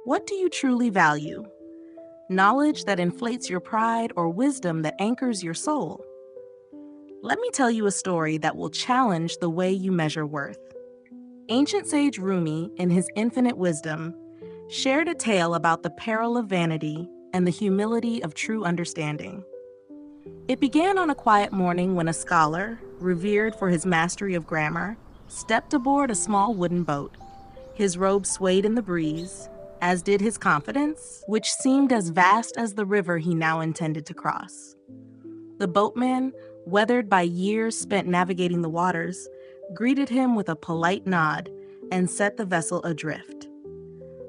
What do you truly value? Knowledge that inflates your pride or wisdom that anchors your soul? Let me tell you a story that will challenge the way you measure worth. Ancient Sage Rumi, in his infinite wisdom, shared a tale about the peril of vanity and the humility of true understanding. It began on a quiet morning when a scholar, revered for his mastery of grammar, stepped aboard a small wooden boat. His robe swayed in the breeze, as did his confidence, which seemed as vast as the river he now intended to cross. The boatman, weathered by years spent navigating the waters, greeted him with a polite nod and set the vessel adrift.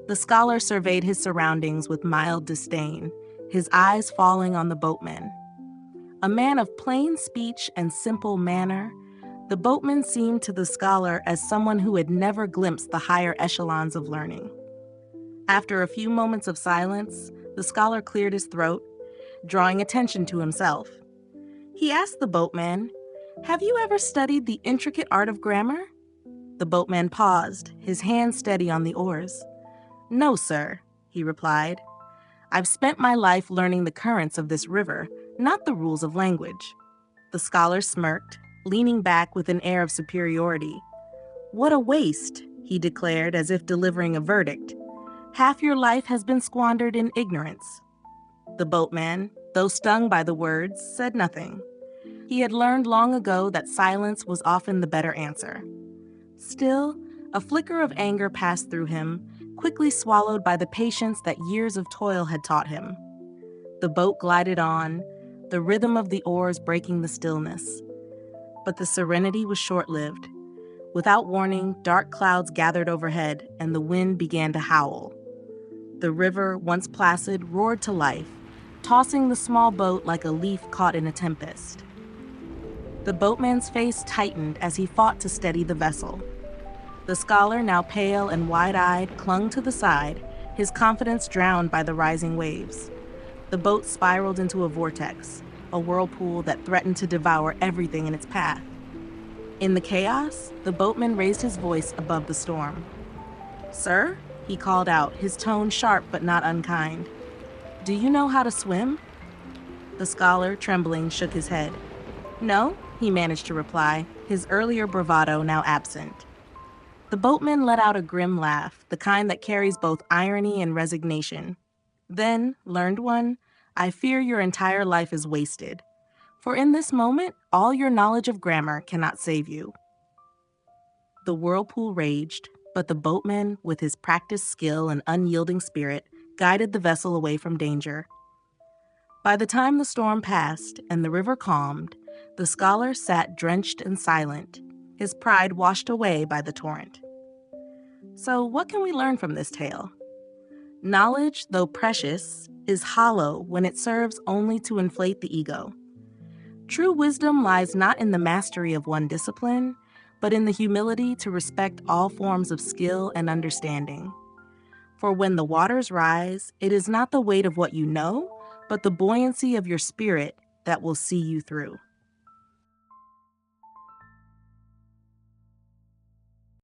The scholar surveyed his surroundings with mild disdain, his eyes falling on the boatman. A man of plain speech and simple manner, the boatman seemed to the scholar as someone who had never glimpsed the higher echelons of learning. After a few moments of silence, the scholar cleared his throat, drawing attention to himself. He asked the boatman, "Have you ever studied the intricate art of grammar?" The boatman paused, his hand steady on the oars. "No, sir," he replied. "I've spent my life learning the currents of this river, not the rules of language." The scholar smirked, leaning back with an air of superiority. "What a waste," he declared as if delivering a verdict. "Half your life has been squandered in ignorance." The boatman, though stung by the words, said nothing. He had learned long ago that silence was often the better answer. Still, a flicker of anger passed through him, quickly swallowed by the patience that years of toil had taught him. The boat glided on, the rhythm of the oars breaking the stillness. But the serenity was short-lived. Without warning, dark clouds gathered overhead, and the wind began to howl. The river, once placid, roared to life, tossing the small boat like a leaf caught in a tempest. The boatman's face tightened as he fought to steady the vessel. The scholar, now pale and wide-eyed, clung to the side, his confidence drowned by the rising waves. The boat spiraled into a vortex, a whirlpool that threatened to devour everything in its path. In the chaos, the boatman raised his voice above the storm. "Sir," he called out, his tone sharp but not unkind. "Do you know how to swim?" The scholar, trembling, shook his head. "No," he managed to reply, his earlier bravado now absent. The boatman let out a grim laugh, the kind that carries both irony and resignation. "Then, learned one, I fear your entire life is wasted. For in this moment, all your knowledge of grammar cannot save you." The whirlpool raged, but the boatman, with his practiced skill and unyielding spirit, guided the vessel away from danger. By the time the storm passed and the river calmed, the scholar sat drenched and silent, his pride washed away by the torrent. So what can we learn from this tale? Knowledge, though precious, is hollow when it serves only to inflate the ego. True wisdom lies not in the mastery of one discipline, but in the humility to respect all forms of skill and understanding. For when the waters rise, it is not the weight of what you know, but the buoyancy of your spirit that will see you through.